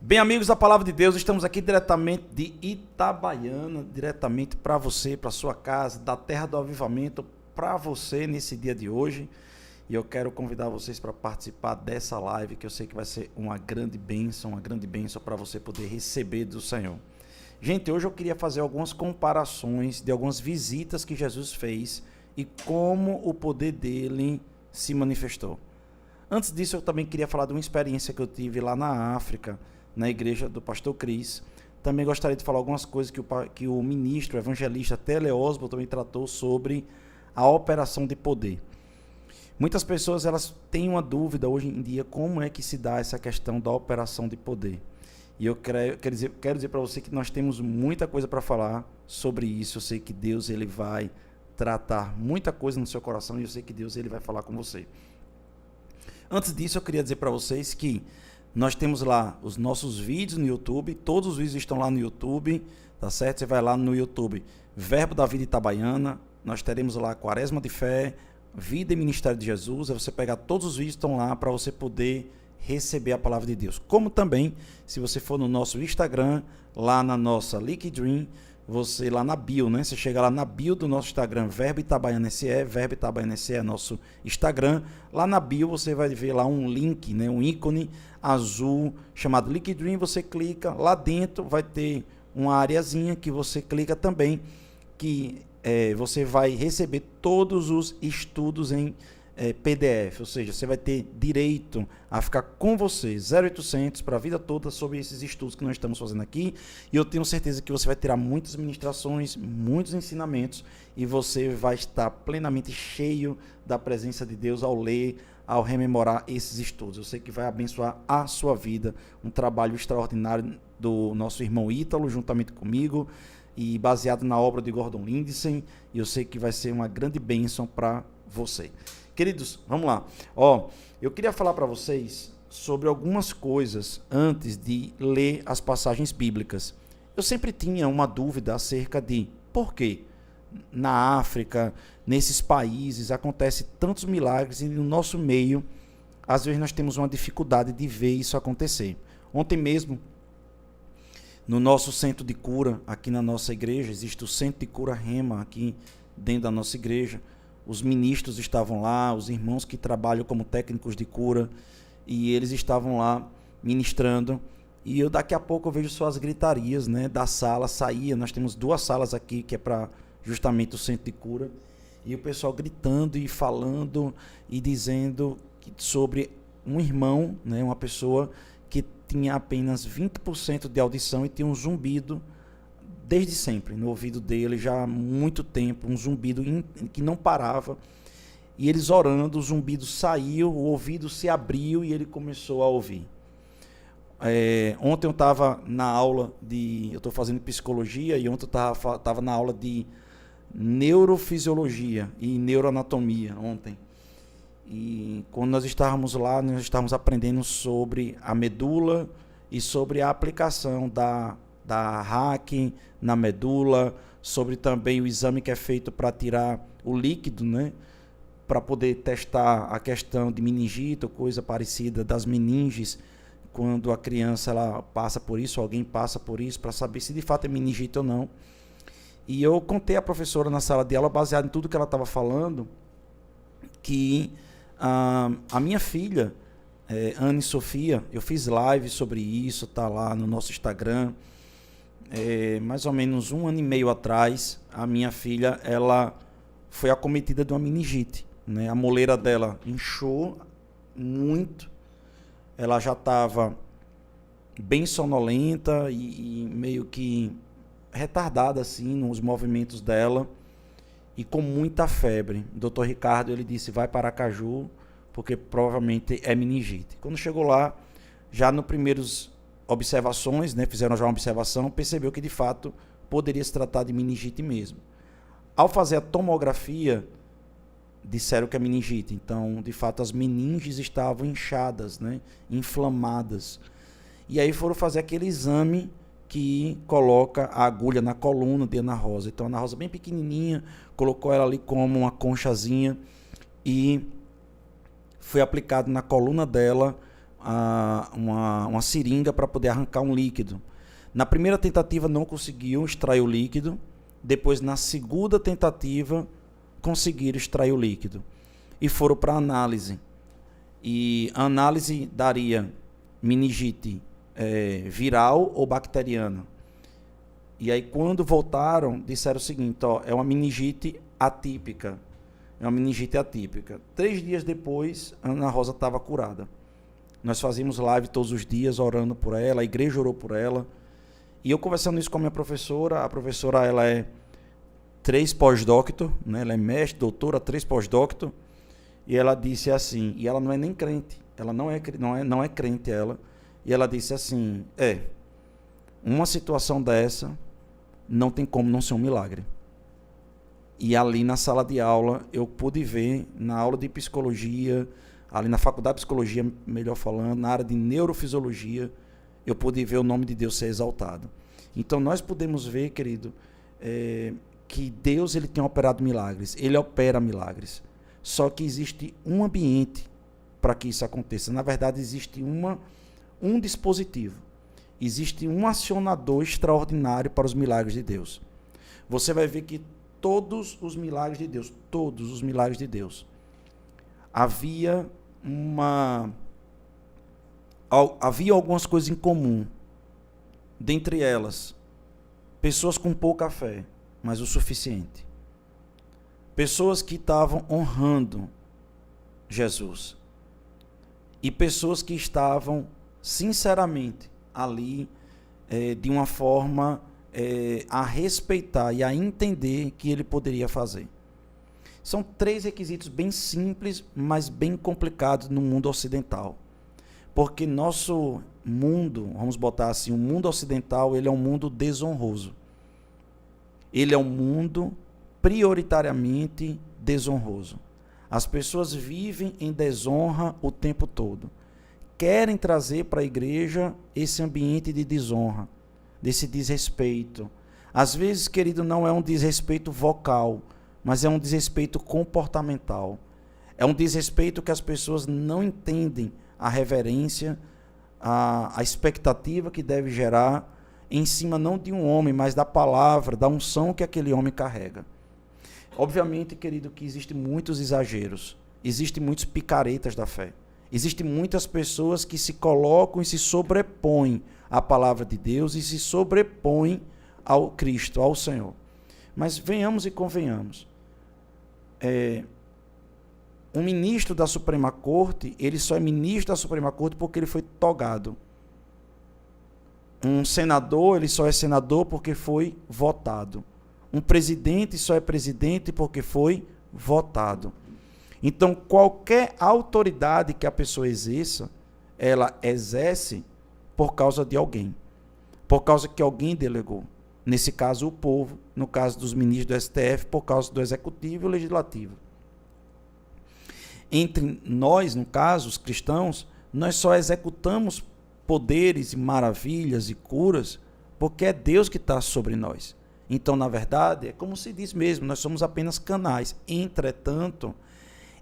Bem, amigos da Palavra de Deus, estamos aqui diretamente de Itabaiana, diretamente para você, para sua casa, da Terra do Avivamento, para você nesse dia de hoje. E eu quero convidar vocês para participar dessa live, que eu sei que vai ser uma grande bênção para você poder receber do Senhor. Gente, hoje eu queria fazer algumas comparações de algumas visitas que Jesus fez e como o poder dele se manifestou. Antes disso, eu também queria falar de uma experiência que eu tive lá na África, na igreja do pastor Cris. Também gostaria de falar algumas coisas que o ministro, o evangelista Tele Osborne também tratou sobre a operação de poder. Muitas pessoas elas têm uma dúvida hoje em dia como é que se dá essa questão da operação de poder. E eu quero dizer para você que nós temos muita coisa para falar sobre isso. Eu sei que Deus ele vai tratar muita coisa no seu coração e eu sei que Deus ele vai falar com você. Antes disso, eu queria dizer para vocês que nós temos lá os nossos vídeos no YouTube, todos os vídeos estão lá no YouTube, tá certo? Você vai lá no YouTube, Verbo da Vida Itabaiana, nós teremos lá Quaresma de Fé, Vida e Ministério de Jesus, aí você pegar todos os vídeos estão lá para você poder receber a Palavra de Deus. Como também, se você for no nosso Instagram, lá na nossa Liquid Dream, você lá na bio, né? Você chega lá na bio do nosso Instagram, Verbo Itabaiana SE, Verbo Itabaiana SE é nosso Instagram. Lá na bio você vai ver lá um link, né? Um ícone azul chamado Liquid Dream. Você clica, lá dentro vai ter uma areazinha que você clica também, que você vai receber todos os estudos em PDF, ou seja, você vai ter direito a ficar com você 0800 para a vida toda sobre esses estudos que nós estamos fazendo aqui, e eu tenho certeza que você vai tirar muitas ministrações, muitos ensinamentos, e você vai estar plenamente cheio da presença de Deus ao ler, ao rememorar esses estudos. Eu sei que vai abençoar a sua vida, um trabalho extraordinário do nosso irmão Ítalo, juntamente comigo, e baseado na obra de Gordon Lindsay, e eu sei que vai ser uma grande bênção para você. Queridos, vamos lá. Eu queria falar para vocês sobre algumas coisas antes de ler as passagens bíblicas. Eu sempre tinha uma dúvida acerca de por que na África, nesses países, acontecem tantos milagres e no nosso meio, às vezes nós temos uma dificuldade de ver isso acontecer. Ontem mesmo, no nosso centro de cura, aqui na nossa igreja, existe o centro de cura Rema aqui dentro da nossa igreja. Os ministros estavam lá, os irmãos que trabalham como técnicos de cura, e eles estavam lá ministrando, e daqui a pouco eu vejo só as gritarias, né, da sala, nós temos duas salas aqui, que é para justamente o centro de cura, e o pessoal gritando e falando e dizendo sobre um irmão, né, uma pessoa que tinha apenas 20% de audição e tinha um zumbido desde sempre, no ouvido dele, já há muito tempo, um zumbido que não parava, e eles orando, o zumbido saiu, o ouvido se abriu e ele começou a ouvir. Ontem eu estava na aula eu estou fazendo psicologia, e ontem eu estava na aula de neurofisiologia e neuroanatomia, ontem. E quando nós estávamos lá, nós estávamos aprendendo sobre a medula e sobre a aplicação da hack na medula, sobre também o exame que é feito para tirar o líquido, né, para poder testar a questão de meningite ou coisa parecida das meninges, quando a criança ela passa por isso, alguém passa por isso, para saber se de fato é meningite ou não. E eu contei à professora na sala de aula, baseado em tudo que ela estava falando, que a minha filha, Anne Sofia, eu fiz live sobre isso, tá lá no nosso Instagram. Mais ou menos 1 ano e meio atrás, a minha filha ela foi acometida de uma meningite, né? A moleira dela inchou muito, ela já estava bem sonolenta e meio que retardada assim nos movimentos dela e com muita febre. O Dr. Ricardo ele disse: vai para Aracaju porque provavelmente é meningite. Quando chegou lá, já no primeiros observações, né, fizeram já uma observação, percebeu que de fato poderia se tratar de meningite mesmo. Ao fazer a tomografia, disseram que é meningite. Então, de fato, as meninges estavam inchadas, né, inflamadas. E aí foram fazer aquele exame que coloca a agulha na coluna de Ana Rosa. Então, a Ana Rosa bem pequenininha, colocou ela ali como uma conchazinha e foi aplicado na coluna dela uma seringa para poder arrancar um líquido. Na primeira tentativa não conseguiu extrair o líquido, depois na segunda tentativa conseguiram extrair o líquido e foram para análise. E a análise daria meningite viral ou bacteriana. E aí quando voltaram, disseram o seguinte, ó, é uma meningite atípica. É uma meningite atípica. 3 dias depois, a Ana Rosa estava curada. Nós fazíamos live todos os dias, orando por ela, a igreja orou por ela. E eu conversando isso com a minha professora, a professora ela é 3 pós-doctor, né? Ela é mestre, doutora, 3 pós-doctor. E ela disse assim, e ela não é nem crente, ela não é crente ela. E ela disse assim, uma situação dessa não tem como não ser um milagre. E ali na sala de aula, eu pude ver, na aula de psicologia, ali na faculdade de psicologia, melhor falando, na área de neurofisiologia, eu pude ver o nome de Deus ser exaltado. Então nós podemos ver, querido, que Deus ele tem operado milagres, ele opera milagres. Só que existe um ambiente para que isso aconteça. Na verdade, existe um dispositivo. Existe um acionador extraordinário para os milagres de Deus. Você vai ver que todos os milagres de Deus, havia algumas coisas em comum. Dentre elas, pessoas com pouca fé, mas o suficiente. Pessoas que estavam honrando Jesus. E pessoas que estavam, sinceramente, ali, de uma forma a respeitar e a entender que ele poderia fazer. São 3 requisitos bem simples, mas bem complicados no mundo ocidental. Porque nosso mundo, vamos botar assim, o mundo ocidental, ele é um mundo desonroso. Ele é um mundo prioritariamente desonroso. As pessoas vivem em desonra o tempo todo. Querem trazer para a igreja esse ambiente de desonra, desse desrespeito. Às vezes, querido, não é um desrespeito vocal, mas é um desrespeito comportamental. É um desrespeito que as pessoas não entendem a reverência, a expectativa que deve gerar em cima não de um homem, mas da palavra, da unção que aquele homem carrega. Obviamente, querido, que existem muitos exageros, existem muitos picaretas da fé. Existem muitas pessoas que se colocam e se sobrepõem à palavra de Deus e se sobrepõem ao Cristo, ao Senhor. Mas venhamos e convenhamos. Um ministro da Suprema Corte, ele só é ministro da Suprema Corte porque ele foi togado. Um senador, ele só é senador porque foi votado. Um presidente só é presidente porque foi votado. Então, qualquer autoridade que a pessoa exerça, ela exerce por causa de alguém. Por causa que alguém delegou. Nesse caso, o povo. No caso dos ministros do STF, por causa do Executivo e o Legislativo. Entre nós, no caso, os cristãos, nós só executamos poderes e maravilhas e curas porque é Deus que está sobre nós. Então, na verdade, é como se diz mesmo, nós somos apenas canais. Entretanto,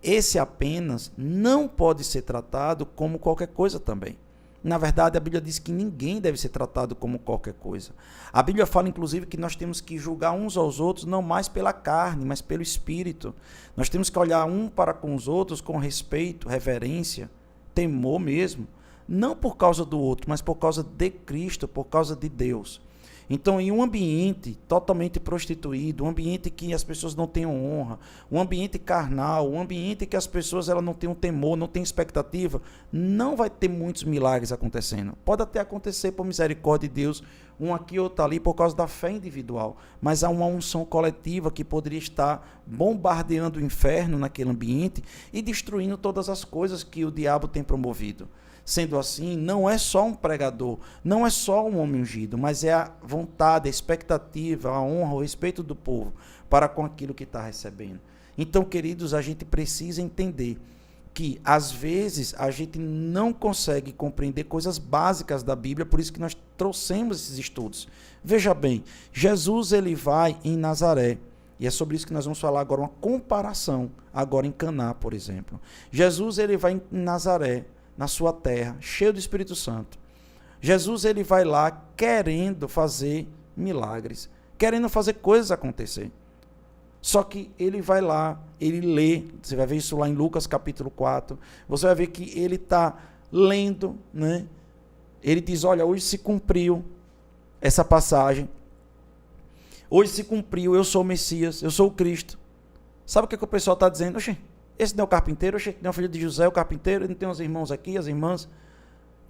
esse apenas não pode ser tratado como qualquer coisa também. Na verdade, a Bíblia diz que ninguém deve ser tratado como qualquer coisa. A Bíblia fala, inclusive, que nós temos que julgar uns aos outros, não mais pela carne, mas pelo Espírito. Nós temos que olhar um para com os outros com respeito, reverência, temor mesmo. Não por causa do outro, mas por causa de Cristo, por causa de Deus. Então, em um ambiente totalmente prostituído, um ambiente que as pessoas não tenham honra, um ambiente carnal, um ambiente que as pessoas não tenham temor, não tenham expectativa, não vai ter muitos milagres acontecendo. Pode até acontecer por misericórdia de Deus, um aqui ou outro ali, por causa da fé individual, mas há uma unção coletiva que poderia estar bombardeando o inferno naquele ambiente e destruindo todas as coisas que o diabo tem promovido. Sendo assim, não é só um pregador, não é só um homem ungido, mas é a vontade, a expectativa, a honra, o respeito do povo para com aquilo que está recebendo. Então, queridos, a gente precisa entender que, às vezes, a gente não consegue compreender coisas básicas da Bíblia, por isso que nós trouxemos esses estudos. Veja bem, Jesus ele vai em Nazaré, e é sobre isso que nós vamos falar agora, uma comparação, agora em Caná, por exemplo. Jesus ele vai em Nazaré, na sua terra, cheio do Espírito Santo. Jesus, ele vai lá querendo fazer milagres, querendo fazer coisas acontecer. Só que ele vai lá, ele lê, você vai ver isso lá em Lucas capítulo 4, você vai ver que ele está lendo, né? Ele diz, olha, hoje se cumpriu essa passagem, hoje se cumpriu, eu sou o Messias, eu sou o Cristo. Sabe o que o pessoal está dizendo? Oxê, esse não é o carpinteiro, oxê, não é o filho de José, o carpinteiro, ele não tem os irmãos aqui, as irmãs.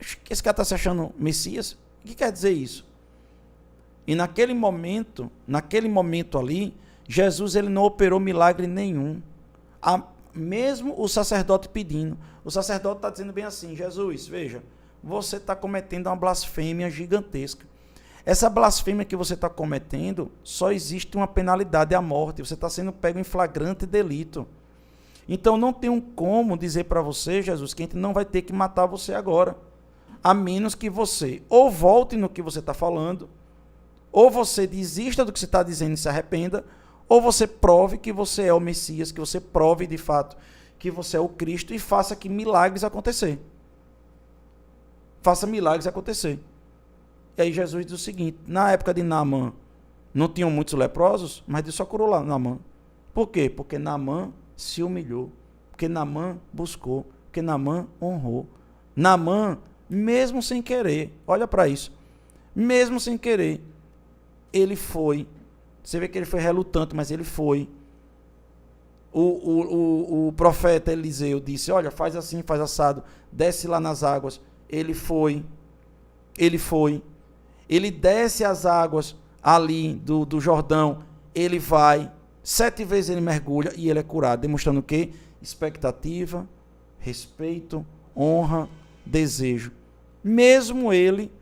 Oxê, esse cara está se achando Messias? O que quer dizer isso? E naquele momento ali, Jesus, ele não operou milagre nenhum. Mesmo o sacerdote pedindo. O sacerdote está dizendo bem assim, Jesus, veja, você está cometendo uma blasfêmia gigantesca. Essa blasfêmia que você está cometendo, só existe uma penalidade, a morte. Você está sendo pego em flagrante delito. Então não tem como dizer para você, Jesus, que a gente não vai ter que matar você agora. A menos que você ou volte no que você está falando, ou você desista do que você está dizendo e se arrependa, ou você prove que você é o Messias, que você prove de fato que você é o Cristo e faça que milagres acontecer. Faça milagres acontecer. E aí Jesus diz o seguinte, na época de Naamã, não tinham muitos leprosos, mas Deus só curou lá Naamã. Por quê? Porque Naamã se humilhou, porque Naamã buscou, porque Naamã honrou. Naamã, mesmo sem querer, olha para isso, mesmo sem querer, ele foi. Você vê que ele foi relutante, mas ele foi. O profeta Eliseu disse, olha, faz assim, faz assado, desce lá nas águas. Ele foi. Ele desce as águas ali do Jordão, ele vai, 7 vezes ele mergulha e ele é curado, demonstrando o quê? Expectativa, respeito, honra, desejo. Mesmo ele,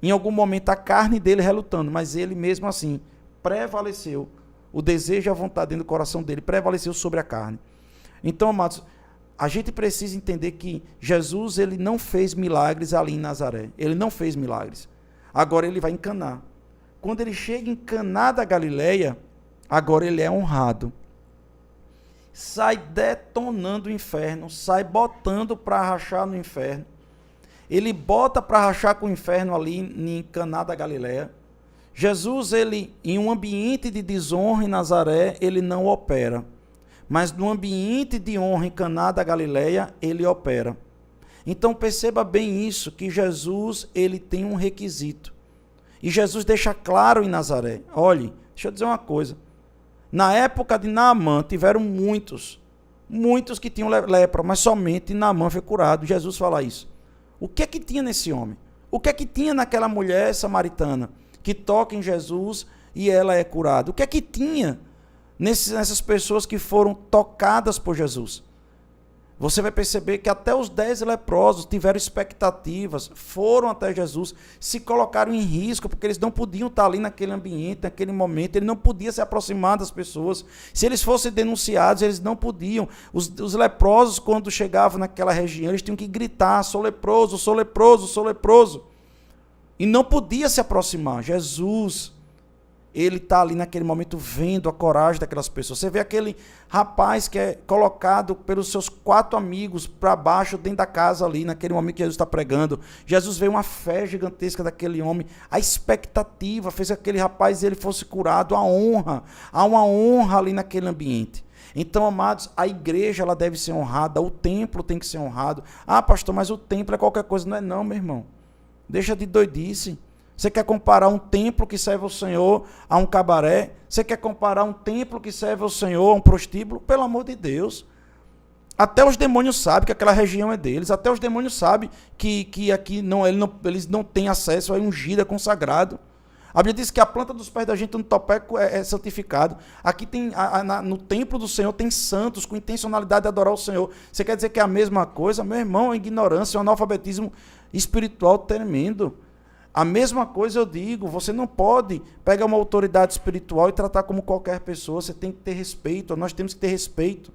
em algum momento, a carne dele relutando, mas ele mesmo assim, prevaleceu, o desejo e a vontade dentro do coração dele prevaleceu sobre a carne. Então, amados, a gente precisa entender que Jesus, ele não fez milagres ali em Nazaré, ele não fez milagres. Agora ele vai em Caná. Quando ele chega em Caná da Galileia, agora ele é honrado. Sai detonando o inferno, sai botando para rachar no inferno. Ele bota para rachar com o inferno ali em Caná da Galileia. Jesus, ele, em um ambiente de desonra em Nazaré, ele não opera. Mas no ambiente de honra em Caná da Galileia, ele opera. Então perceba bem isso, que Jesus, ele tem um requisito. E Jesus deixa claro em Nazaré. Olhe, deixa eu dizer uma coisa. Na época de Naamã, tiveram muitos que tinham lepra, mas somente Naamã foi curado. Jesus fala isso. O que é que tinha nesse homem? O que é que tinha naquela mulher samaritana que toca em Jesus e ela é curada? O que é que tinha nessas pessoas que foram tocadas por Jesus? Você vai perceber que até os 10 leprosos tiveram expectativas, foram até Jesus, se colocaram em risco, porque eles não podiam estar ali naquele ambiente, naquele momento, ele não podia se aproximar das pessoas. Se eles fossem denunciados, eles não podiam. Os leprosos, quando chegavam naquela região, eles tinham que gritar, sou leproso, sou leproso, sou leproso. E não podia se aproximar. Jesus, ele está ali naquele momento vendo a coragem daquelas pessoas. Você vê aquele rapaz que é colocado pelos seus 4 amigos para baixo, dentro da casa ali, naquele momento que Jesus está pregando. Jesus vê uma fé gigantesca daquele homem. A expectativa fez que aquele rapaz ele fosse curado. A honra, há uma honra ali naquele ambiente. Então, amados, a igreja ela deve ser honrada, o templo tem que ser honrado. Ah, pastor, mas o templo é qualquer coisa. Não é não, meu irmão. Deixa de doidice. Você quer comparar um templo que serve ao Senhor a um cabaré? Você quer comparar um templo que serve ao Senhor a um prostíbulo? Pelo amor de Deus. Até os demônios sabem que aquela região é deles. Até os demônios sabem que aqui eles não têm acesso a ungido, é consagrado. A Bíblia diz que a planta dos pés da gente no topeco é santificado. Aqui tem, no templo do Senhor tem santos com intencionalidade de adorar o Senhor. Você quer dizer que é a mesma coisa? Meu irmão, é ignorância, é um analfabetismo espiritual tremendo. A mesma coisa eu digo, você não pode pegar uma autoridade espiritual e tratar como qualquer pessoa, você tem que ter respeito, nós temos que ter respeito.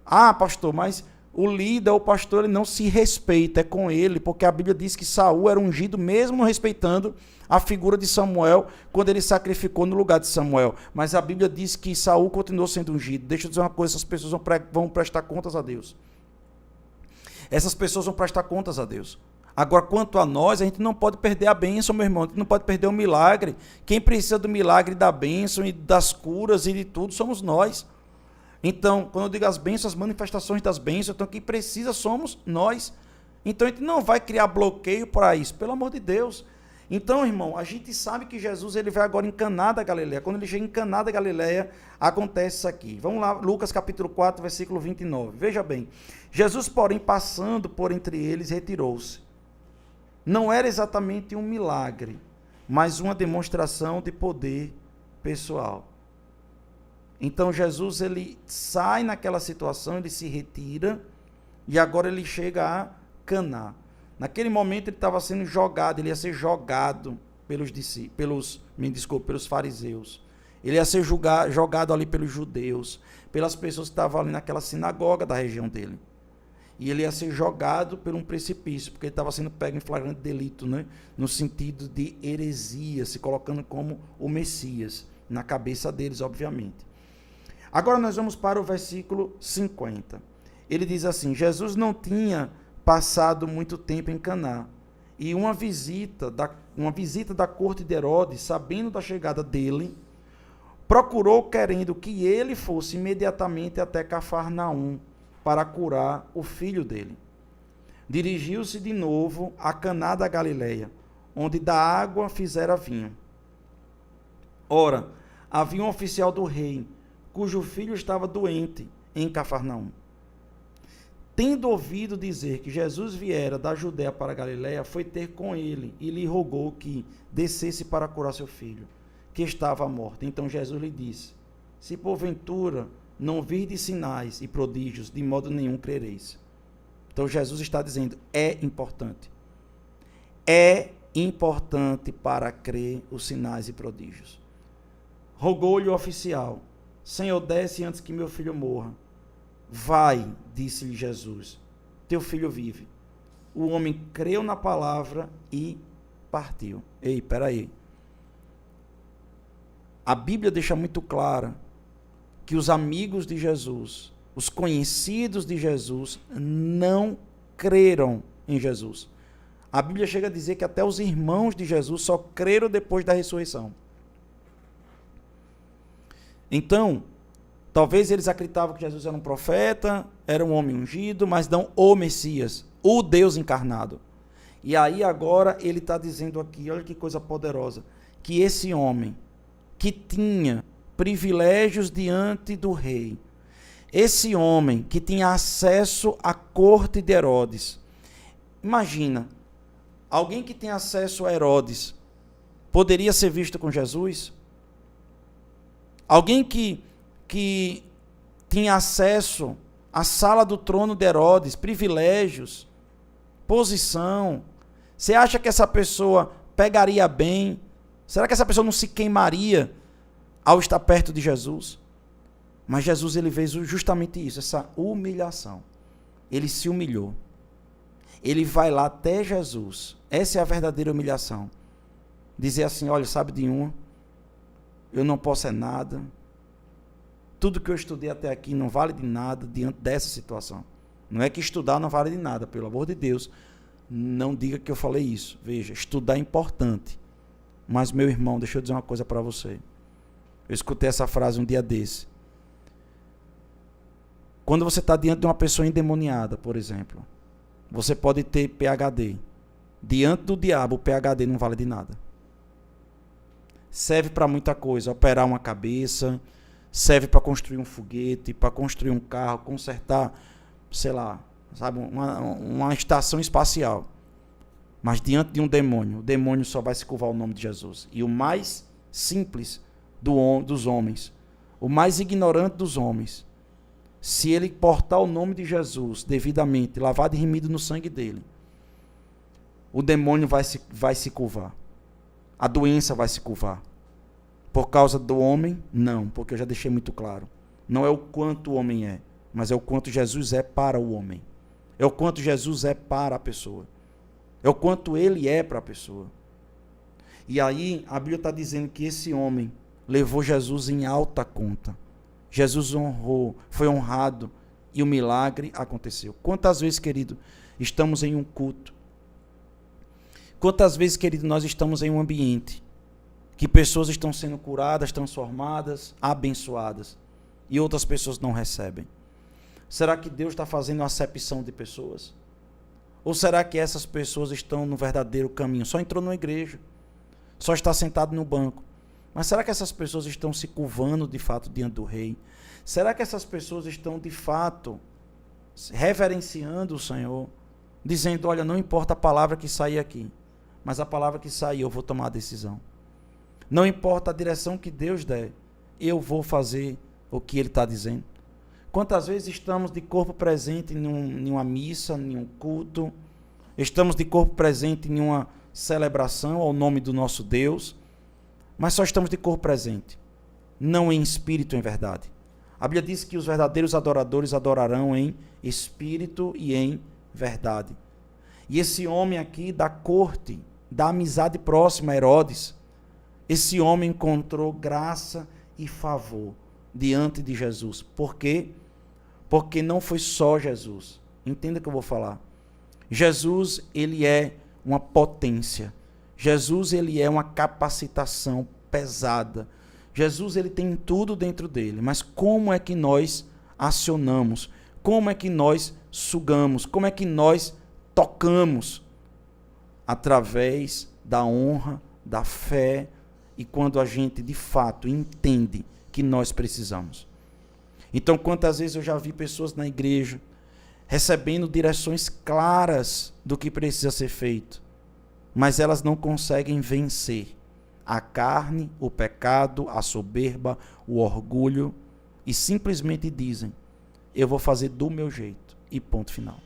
Ah, pastor, mas o líder, o pastor, ele não se respeita, é com ele, porque a Bíblia diz que Saul era ungido mesmo não respeitando a figura de Samuel, quando ele sacrificou no lugar de Samuel. Mas a Bíblia diz que Saul continuou sendo ungido. Deixa eu dizer uma coisa, essas pessoas vão prestar contas a Deus. Essas pessoas vão prestar contas a Deus. Agora, quanto a nós, a gente não pode perder a bênção, meu irmão. A gente não pode perder o milagre. Quem precisa do milagre da bênção e das curas e de tudo somos nós. Então, quando eu digo as bênçãos, as manifestações das bênçãos, então quem precisa somos nós. Então, a gente não vai criar bloqueio para isso, pelo amor de Deus. Então, irmão, a gente sabe que Jesus ele vai agora em Caná da Galileia. Quando ele chega em Caná da Galileia, acontece isso aqui. Vamos lá, Lucas capítulo 4, versículo 29. Veja bem. Jesus, porém, passando por entre eles, retirou-se. Não era exatamente um milagre, mas uma demonstração de poder pessoal. Então, Jesus, ele sai naquela situação, ele se retira, e agora ele chega a Caná. Naquele momento ele estava sendo jogado, ele ia ser jogado pelos fariseus. Ele ia ser jogado ali pelos judeus, pelas pessoas que estavam ali naquela sinagoga da região dele. E ele ia ser jogado por um precipício, porque ele estava sendo pego em flagrante delito, né? No sentido de heresia, se colocando como o Messias, na cabeça deles, obviamente. Agora nós vamos para o versículo 50. Ele diz assim: Jesus não tinha passado muito tempo em Caná, e uma visita da corte de Herodes, sabendo da chegada dele, procurou querendo que ele fosse imediatamente até Cafarnaum para curar o filho dele. Dirigiu-se de novo a Caná da Galileia, onde da água fizera vinho. Ora, havia um oficial do rei, cujo filho estava doente em Cafarnaum. Tendo ouvido dizer que Jesus viera da Judéia para a Galiléia, foi ter com ele e lhe rogou que descesse para curar seu filho, que estava morto. Então Jesus lhe disse: se porventura não virdes sinais e prodígios, de modo nenhum crereis. Então Jesus está dizendo, é importante para crer os sinais e prodígios. Rogou-lhe o oficial: Senhor, desce antes que meu filho morra. Vai, disse-lhe Jesus, teu filho vive. O homem creu na palavra e partiu. Ei, peraí. A Bíblia deixa muito clara que os amigos de Jesus, os conhecidos de Jesus, não creram em Jesus. A Bíblia chega a dizer que até os irmãos de Jesus só creram depois da ressurreição. Então, talvez eles acreditavam que Jesus era um profeta, era um homem ungido, mas não o Messias, o Deus encarnado. E aí agora ele está dizendo aqui, olha que coisa poderosa, que esse homem que tinha privilégios diante do rei, esse homem que tinha acesso à corte de Herodes, imagina, alguém que tem acesso a Herodes, poderia ser visto com Jesus? Alguém que tinha acesso à sala do trono de Herodes, privilégios, posição, você acha que essa pessoa pegaria bem? Será que essa pessoa não se queimaria ao estar perto de Jesus? Mas Jesus, ele fez justamente isso, essa humilhação. Ele se humilhou. Ele vai lá até Jesus. Essa é a verdadeira humilhação. Dizer assim, olha, sabe de uma? Eu não posso é nada. Tudo que eu estudei até aqui não vale de nada diante dessa situação. Não é que estudar não vale de nada, pelo amor de Deus. Não diga que eu falei isso. Veja, estudar é importante. Mas, meu irmão, deixa eu dizer uma coisa para você. Eu escutei essa frase um dia desse. Quando você está diante de uma pessoa endemoniada, por exemplo, você pode ter PhD. Diante do diabo, o PhD não vale de nada. Serve para muita coisa. Operar uma cabeça, serve para construir um foguete, para construir um carro, consertar, sei lá, sabe, uma estação espacial. Mas diante de um demônio, o demônio só vai se curvar o nome de Jesus. E o mais simples dos homens, o mais ignorante dos homens, se ele portar o nome de Jesus devidamente, lavado e remido no sangue dele, o demônio vai se curvar. A doença vai se curvar. Por causa do homem? Não, porque eu já deixei muito claro. Não é o quanto o homem é, mas é o quanto Jesus é para o homem. É o quanto Jesus é para a pessoa. É o quanto ele é para a pessoa. E aí, a Bíblia está dizendo que esse homem levou Jesus em alta conta. Jesus honrou, foi honrado e o milagre aconteceu. Quantas vezes, querido, estamos em um culto. Quantas vezes, querido, nós estamos em um ambiente que pessoas estão sendo curadas, transformadas, abençoadas, e outras pessoas não recebem? Será que Deus está fazendo uma acepção de pessoas? Ou será que essas pessoas estão no verdadeiro caminho? Só entrou numa igreja, só está sentado no banco. Mas será que essas pessoas estão se curvando de fato diante do rei? Será que essas pessoas estão de fato reverenciando o Senhor, dizendo, olha, não importa a palavra que sair aqui, mas a palavra que sair eu vou tomar a decisão. Não importa a direção que Deus der, eu vou fazer o que Ele está dizendo. Quantas vezes estamos de corpo presente em uma missa, em um culto, estamos de corpo presente em uma celebração ao nome do nosso Deus, mas só estamos de corpo presente, não em espírito, em verdade. A Bíblia diz que os verdadeiros adoradores adorarão em espírito e em verdade. E esse homem aqui da corte, da amizade próxima a Herodes, esse homem encontrou graça e favor diante de Jesus. Por quê? Porque não foi só Jesus. Entenda o que eu vou falar. Jesus, ele é uma potência. Jesus, ele é uma capacitação pesada. Jesus, ele tem tudo dentro dele. Mas como é que nós acionamos? Como é que nós sugamos? Como é que nós tocamos? Através da honra, da fé, e quando a gente de fato entende que nós precisamos. Então, quantas vezes eu já vi pessoas na igreja recebendo direções claras do que precisa ser feito, mas elas não conseguem vencer a carne, o pecado, a soberba, o orgulho, e simplesmente dizem, eu vou fazer do meu jeito, e ponto final.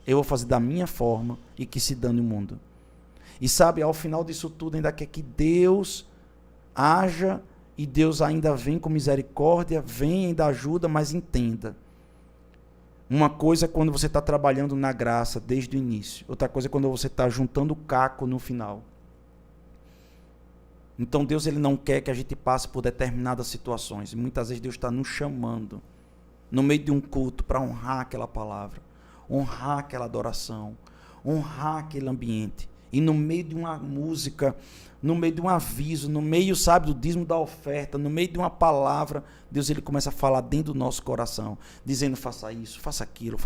Eu vou fazer da minha forma, e que se dane o mundo. E sabe, ao final disso tudo, ainda quer que Deus haja, e Deus ainda vem com misericórdia, vem e ainda ajuda, mas entenda. Uma coisa é quando você está trabalhando na graça desde o início. Outra coisa é quando você está juntando o caco no final. Então Deus, ele não quer que a gente passe por determinadas situações. E muitas vezes Deus está nos chamando no meio de um culto para honrar aquela palavra, honrar aquela adoração, honrar aquele ambiente. E no meio de uma música, no meio de um aviso, no meio, sabe, do dízimo da oferta, no meio de uma palavra, Deus, ele começa a falar dentro do nosso coração, dizendo, faça isso, faça aquilo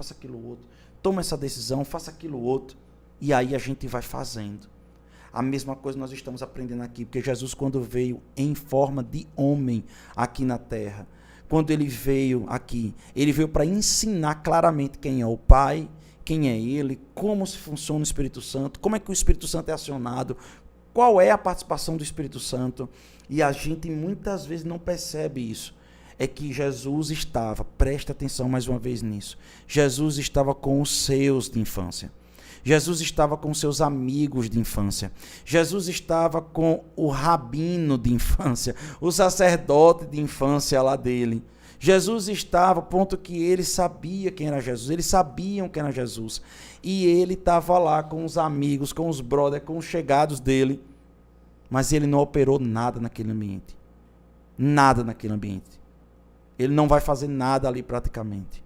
outro, toma essa decisão, faça aquilo outro, e aí a gente vai fazendo. A mesma coisa nós estamos aprendendo aqui, porque Jesus, quando veio em forma de homem aqui na terra, quando ele veio aqui, ele veio para ensinar claramente quem é o Pai, quem é ele, como se funciona o Espírito Santo, como é que o Espírito Santo é acionado, qual é a participação do Espírito Santo. E a gente muitas vezes não percebe isso. É que Jesus estava, presta atenção mais uma vez nisso, Jesus estava com os seus de infância. Jesus estava com seus amigos de infância. Jesus estava com o rabino de infância, o sacerdote de infância lá dele. Jesus estava, ponto que ele sabia quem era Jesus, eles sabiam quem era Jesus. E ele estava lá com os amigos, com os brothers, com os chegados dele. Mas ele não operou nada naquele ambiente. Nada naquele ambiente. Ele não vai fazer nada ali praticamente.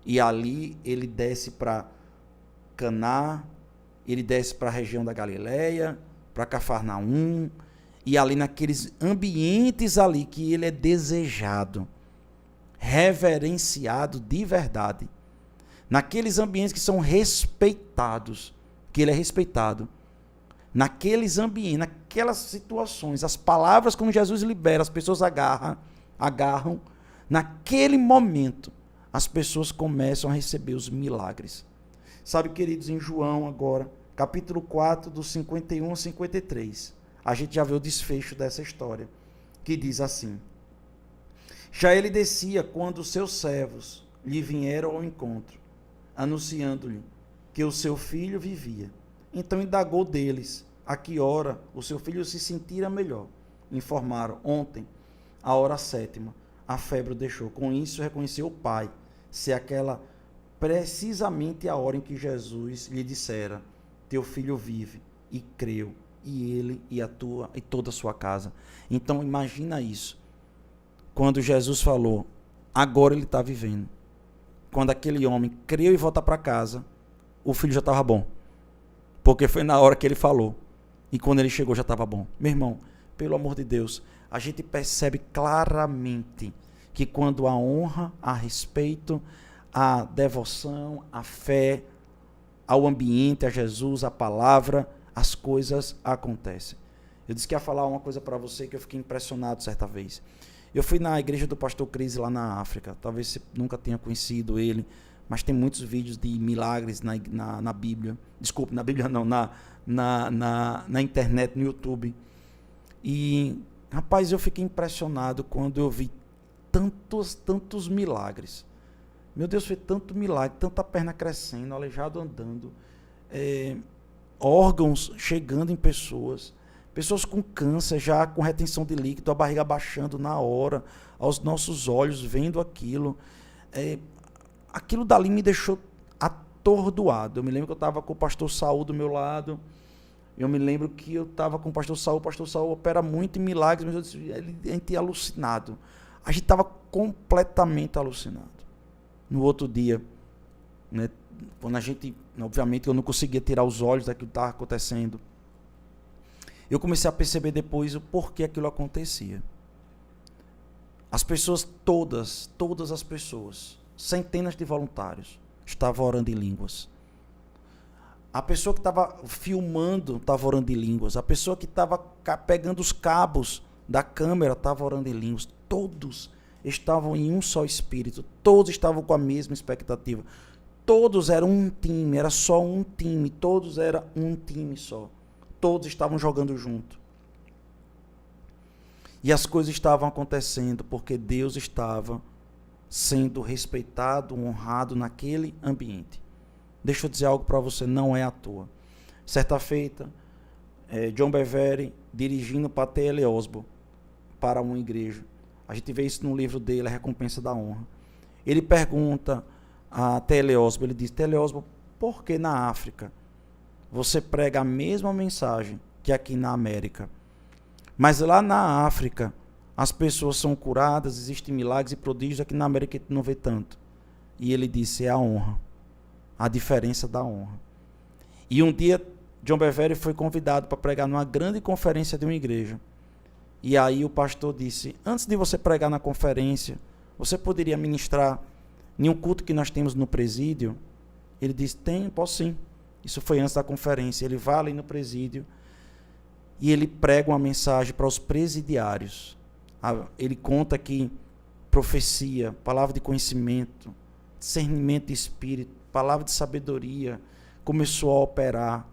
E ali ele desce para Caná, ele desce para a região da Galileia, para Cafarnaum, e ali naqueles ambientes ali que ele é desejado, reverenciado de verdade, naqueles ambientes que são respeitados, que ele é respeitado, naqueles ambientes, naquelas situações, as palavras como Jesus libera, as pessoas agarram, naquele momento, as pessoas começam a receber os milagres. Sabe, queridos, em João agora, capítulo 4, do 51 a 53, a gente já vê o desfecho dessa história, que diz assim: já ele descia quando os seus servos lhe vieram ao encontro, anunciando-lhe que o seu filho vivia. Então indagou deles a que hora o seu filho se sentira melhor. Informaram: ontem, a hora 7ª, a febre o deixou. Com isso reconheceu o pai ser aquela precisamente a hora em que Jesus lhe dissera: teu filho vive, e creu, e ele e toda a sua casa. Então imagina isso, quando Jesus falou, agora ele está vivendo. Quando aquele homem creu e volta para casa, o filho já estava bom. Porque foi na hora que ele falou. E quando ele chegou já estava bom. Meu irmão, pelo amor de Deus, a gente percebe claramente que quando a honra, a respeito, a devoção, a fé, ao ambiente, a Jesus, a palavra, as coisas acontecem. Eu disse que ia falar uma coisa para você que eu fiquei impressionado certa vez. Eu fui na igreja do pastor Cris lá na África. Talvez você nunca tenha conhecido ele, mas tem muitos vídeos de milagres na Bíblia. Desculpe, na Bíblia não, na internet, no YouTube. E, rapaz, eu fiquei impressionado quando eu vi tantos milagres. Meu Deus, foi tanto milagre, tanta perna crescendo, aleijado andando, órgãos chegando em pessoas com câncer, já com retenção de líquido, a barriga baixando na hora, aos nossos olhos, vendo aquilo. Aquilo dali me deixou atordoado. Eu me lembro que eu estava com o pastor Saul do meu lado, eu me lembro que eu estava com o pastor Saul opera muito em milagres, mas a gente ia alucinado. A gente estava completamente alucinado. No outro dia, né, quando a gente, obviamente, eu não conseguia tirar os olhos daquilo que estava acontecendo, eu comecei a perceber depois o porquê aquilo acontecia. As pessoas todas as pessoas, centenas de voluntários, estavam orando em línguas. A pessoa que estava filmando estava orando em línguas. A pessoa que estava pegando os cabos da câmera estava orando em línguas. Todos estavam em um só espírito. Todos estavam com a mesma expectativa. Todos eram um time, era só um time. Todos eram um time só. Todos estavam jogando junto. E as coisas estavam acontecendo porque Deus estava sendo respeitado, honrado naquele ambiente. Deixa eu dizer algo para você, não é à toa. Certa feita, John Bevere dirigindo para T.L. Osborne, para uma igreja. A gente vê isso no livro dele, A Recompensa da Honra. Ele pergunta a T.L. Osborne, ele diz, T.L. Osborne, por que na África você prega a mesma mensagem que aqui na América? Mas lá na África, as pessoas são curadas, existem milagres e prodígios, aqui na América a gente não vê tanto. E ele disse, é a honra. A diferença da honra. E um dia, John Bevere foi convidado para pregar numa grande conferência de uma igreja. E aí o pastor disse, antes de você pregar na conferência, você poderia ministrar em um culto que nós temos no presídio? Ele disse, posso sim. Isso foi antes da conferência. Ele vai ali no presídio e ele prega uma mensagem para os presidiários. Ele conta que profecia, palavra de conhecimento, discernimento de espírito, palavra de sabedoria, começou a operar,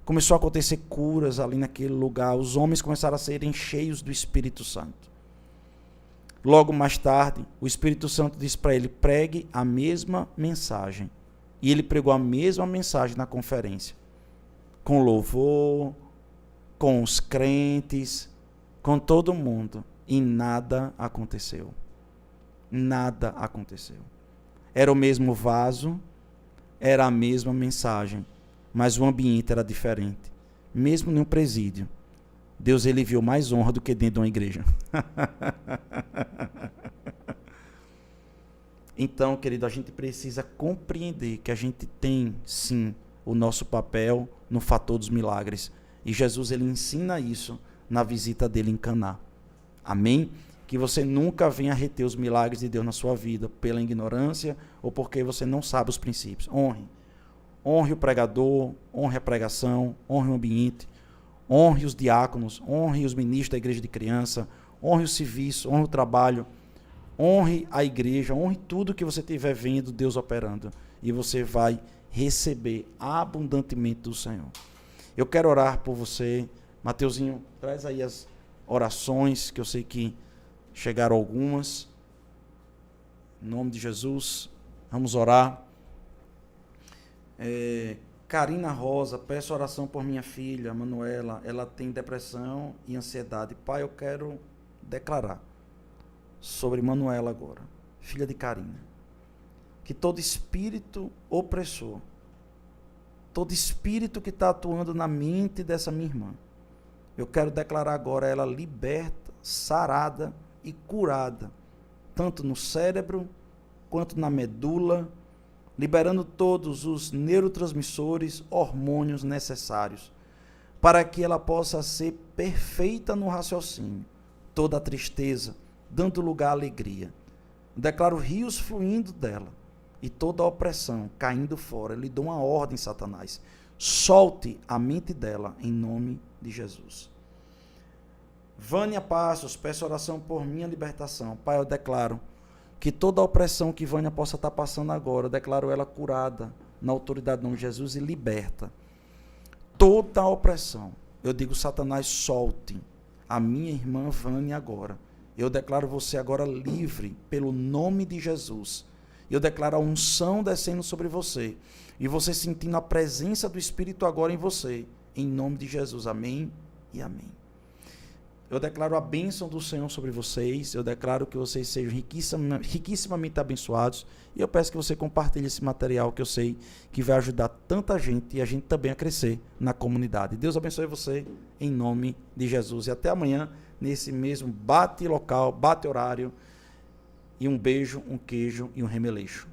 começou a acontecer curas ali naquele lugar, os homens começaram a serem cheios do Espírito Santo. Logo mais tarde, o Espírito Santo disse para ele, pregue a mesma mensagem. E ele pregou a mesma mensagem na conferência, com louvor, com os crentes, com todo mundo, e nada aconteceu. Nada aconteceu. Era o mesmo vaso, era a mesma mensagem, mas o ambiente era diferente. Mesmo em um presídio, Deus ele viu mais honra do que dentro de uma igreja. Então, querido, a gente precisa compreender que a gente tem, sim, o nosso papel no fator dos milagres. E Jesus ele ensina isso na visita dele em Caná. Amém? Que você nunca venha reter os milagres de Deus na sua vida pela ignorância ou porque você não sabe os princípios. Honre. Honre o pregador, honre a pregação, honre o ambiente, honre os diáconos, honre os ministros da igreja de criança, honre o serviço, honre o trabalho, honre a igreja, honre tudo que você estiver vendo Deus operando. E você vai receber abundantemente do Senhor. Eu quero orar por você. Mateuzinho, traz aí as orações, que eu sei que chegaram algumas. Em nome de Jesus, vamos orar. Karina Rosa, peço oração por minha filha, Manuela. Ela tem depressão e ansiedade. Pai, eu quero declarar sobre Manuela agora, filha de Karina, que todo espírito opressor, todo espírito que está atuando na mente dessa minha irmã, eu quero declarar agora ela liberta, sarada e curada, tanto no cérebro, quanto na medula, liberando todos os neurotransmissores, hormônios necessários, para que ela possa ser perfeita no raciocínio, toda a tristeza, dando lugar à alegria. Declaro rios fluindo dela e toda a opressão caindo fora. Eu lhe dou uma ordem, Satanás. Solte a mente dela em nome de Jesus. Vânia Passos, peço oração por minha libertação. Pai, eu declaro que toda a opressão que Vânia possa estar passando agora, eu declaro ela curada na autoridade do nome de Jesus e liberta. Toda a opressão. Eu digo, Satanás, solte a minha irmã Vânia agora. Eu declaro você agora livre pelo nome de Jesus. Eu declaro a unção descendo sobre você. E você sentindo a presença do Espírito agora em você. Em nome de Jesus. Amém e amém. Eu declaro a bênção do Senhor sobre vocês. Eu declaro que vocês sejam riquissimamente abençoados. E eu peço que você compartilhe esse material que eu sei que vai ajudar tanta gente e a gente também a crescer na comunidade. Deus abençoe você em nome de Jesus. E até amanhã nesse mesmo bate local, bate horário. E um beijo, um queijo e um remeleixo.